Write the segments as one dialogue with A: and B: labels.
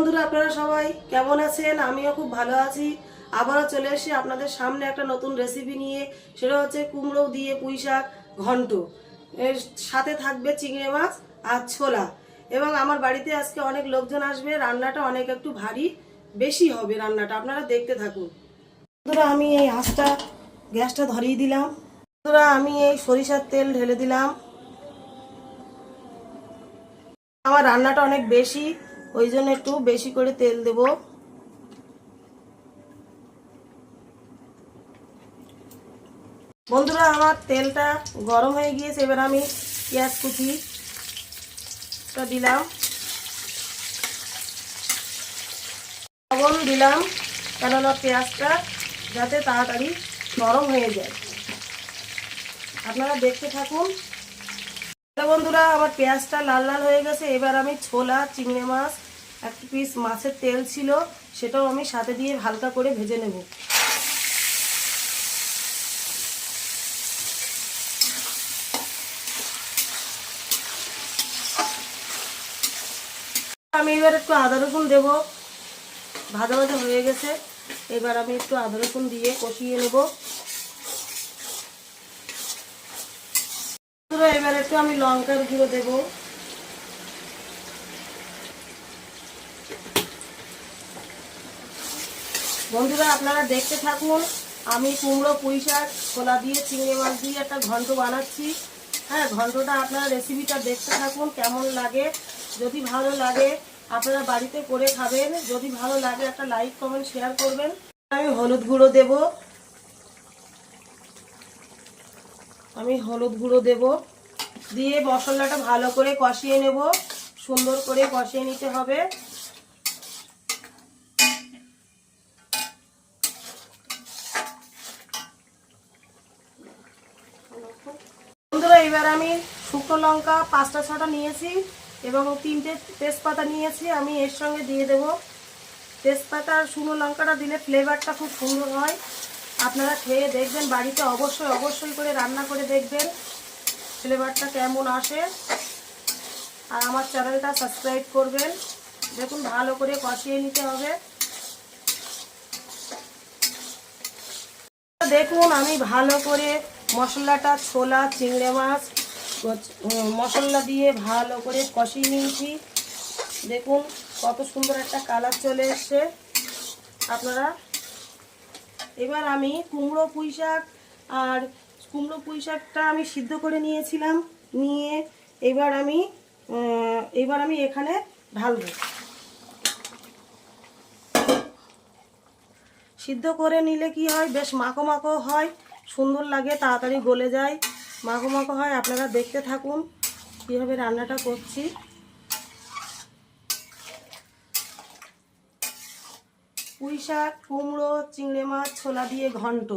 A: বন্ধুরা, আপনারা সবাই কেমন আছেন? আমিও খুব ভালো আছি। আবারও চলে এসেছি আপনাদের সামনে একটা নতুন রেসিপি নিয়ে। সেটা হচ্ছে কুমড়ো দিয়ে পুঁই শাক ঘন্ট। এর সাথে থাকবে চিংড়ি মাছ আর ছোলা। এবং আমার বাড়িতে আজকে অনেক লোকজন আসবে। রান্নাটা অনেক একটু ভারী বেশি হবে রান্নাটা, আপনারা দেখতে থাকুন। বন্ধুরা, আমি এই গ্যাসটা ধরিয়ে দিলাম। বন্ধুরা, আমি এই সরিষার তেল ঢেলে দিলাম। আমার রান্নাটা অনেক বেশি, ওই জন্য একটু বেশি করে তেল দেব। বন্ধুরা, আমার তেলটা গরম হয়ে গিয়েছে। এবার আমি পেঁয়াজ কুচিটা দিলাম, লবণ দিলাম, কেননা পেঁয়াজটা যাতে তাড়াতাড়ি গরম হয়ে যায়। আপনারা দেখতে থাকুন। বন্ধুরা, আমার পেঁয়াজটা লাল লাল হয়ে গেছে। এবার আমি ছোলা, চিংড়ি মাছ, এক পিস মাছের তেল ছিল, সেটাও আমি সাথে দিয়ে হালকা করে ভেজে নেব। আমি এবার একটু আদা রসুন দেব। ভাজা ভাজা হয়ে গেছে, এবার আমি একটু আদা রসুন দিয়ে কষিয়ে নেব। এবার একটু আমি লঙ্কার গুঁড়ো দেব। বন্ধুরা, আপনারা দেখতে থাকুন। আমি কুমড়ো, পুঁই শাক, ছোলা দিয়ে চিংড়ি মাছ দিয়ে একটা ঘন্ট বানাচ্ছি। হ্যাঁ, ঘন্টটা আপনারা রেসিপিটা দেখতে থাকুন, কেমন লাগে। যদি ভালো লাগে আপনারা বাড়িতে করে খাবেন। যদি ভালো লাগে একটা লাইক, কমেন্ট, শেয়ার করবেন। আমি হলুদ গুঁড়ো দেব। দিয়ে মশলাটা ভালো করে কষিয়ে নেব। সুন্দর করে কষিয়ে নিতে হবে। বন্ধুরা, এবার আমি শুকনো লঙ্কা 5টা-6টা নিয়েছি এবং 3টে তেজপাতা নিয়েছি, আমি এর সঙ্গে দিয়ে দেব। তেজপাতা আর শুকনো লঙ্কাটা দিলে ফ্লেভারটা খুব সুন্দর হয়। আপনারা খেয়ে দেখবেন, বাড়িতে অবশ্যই করে রান্না করে দেখবেন ফ্লেভারটা কেমন আসে। আর আমার চ্যানেলটা সাবস্ক্রাইব করবেন। দেখুন, ভালো করে কষিয়ে নিতে হবে। দেখুন, আমি ভালো করে মশলাটা, ছোলা, চিংড়ি মাছ মশলা দিয়ে ভালো করে কষিয়ে নিয়েছি। দেখুন কত সুন্দর একটা কালার চলে এসছে। আপনারা এবার আমি কুমড়ো পুঁই শাকটা আমি সিদ্ধ করে নিয়েছিলাম। নিয়ে এবার আমি এখানে ঢালবো। সিদ্ধ করে নিলে কি হয়, বেশ মাখো মাখো হয়, সুন্দর লাগে, তাড়াতাড়ি গলে যায়, মাখো মাখো হয়। আপনারা দেখতে থাকুন কীভাবে রান্নাটা করছি। পুঁই শাক, কুমড়ো, চিংড়ি মাছ, ছোলা দিয়ে ঘন্ট।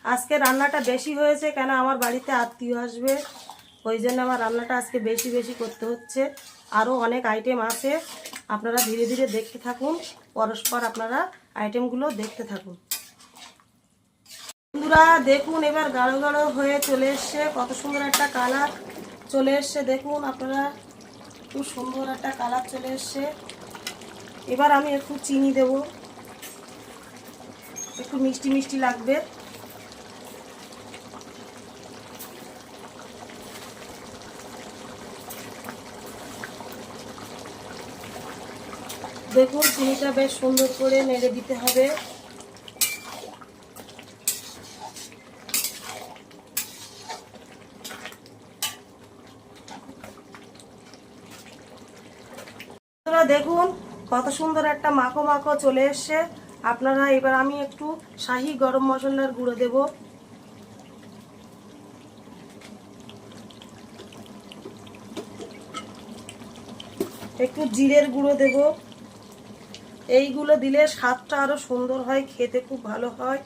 A: আজকে রান্নাটা বেশি হয়েছে, কেন আমার বাড়িতে আত্মীয় আসবে, ওই জন্য আমার রান্নাটা আজকে বেশি করতে হচ্ছে। আরও অনেক আইটেম আছে, আপনারা ধীরে ধীরে দেখতে থাকুন। পরস্পর আপনারা আইটেমগুলো দেখতে থাকুন। বন্ধুরা, দেখুন এবার গাঢ় গাঢ় হয়ে চলে এসছে, কত সুন্দর একটা কালার চলে এসছে। দেখুন আপনারা, খুব সুন্দর একটা কালার চলে এসছে। এবার আমি একটু চিনি দেব, একটু মিষ্টি মিষ্টি লাগবে। দেখুন, চিনিটা বেশ সুন্দর করে নেড়ে দিতে হবে। দেখুন কত সুন্দর একটা মাখো মাখো চলে এসছে। আপনারা এবার আমি একটু শাহি গরম মশলার গুঁড়ো দেব। একটু জিরের গুঁড়ো দেব। এইগুলো দিলে স্বাদটা আরো সুন্দর হয়, খেতে খুব ভালো হয়।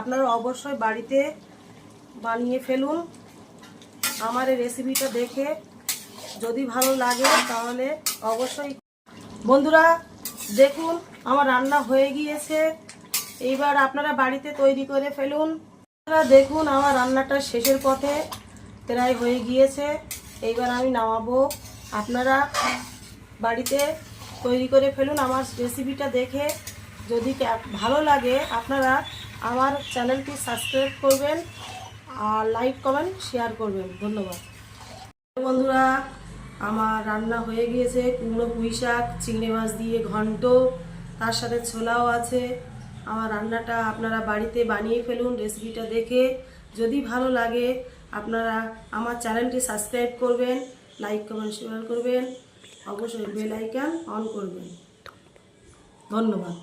A: আপনারা অবশ্যই বাড়িতে বানিয়ে ফেলুন। আমার এই রেসিপিটা দেখে যদি ভালো লাগে তাহলে অবশ্যই। বন্ধুরা, দেখুন আমার রান্না হয়ে গিয়েছে। এইবার আপনারা বাড়িতে তৈরি করে ফেলুন। আপনারা দেখুন আমার রান্নাটা শেষের পথে প্রায় হয়ে গিয়েছে। এইবার আমি নামাবো। আপনারা বাড়িতে তৈরি করে ফেলুন আমার রেসিপিটা দেখে। যদি ভালো লাগে আপনারা আমার চ্যানেলটি সাবস্ক্রাইব করবেন আর লাইক কমেন্ট শেয়ার করবেন। ধন্যবাদ বন্ধুরা। আমার রান্না হয়ে গিয়েছে, কুমড়ো পুঁই শাক চিংড়ি মাছ দিয়ে ঘন্ট, তার সাথে ছোলাও আছে। আমার রান্নাটা আপনারা বাড়িতে বানিয়ে ফেলুন রেসিপিটা দেখে। যদি ভালো লাগে আপনারা আমার চ্যানেলটি সাবস্ক্রাইব করবেন, লাইক কমেন্ট শেয়ার করবেন, অবশ্যই বেল আইকন অন করবেন। ধন্যবাদ।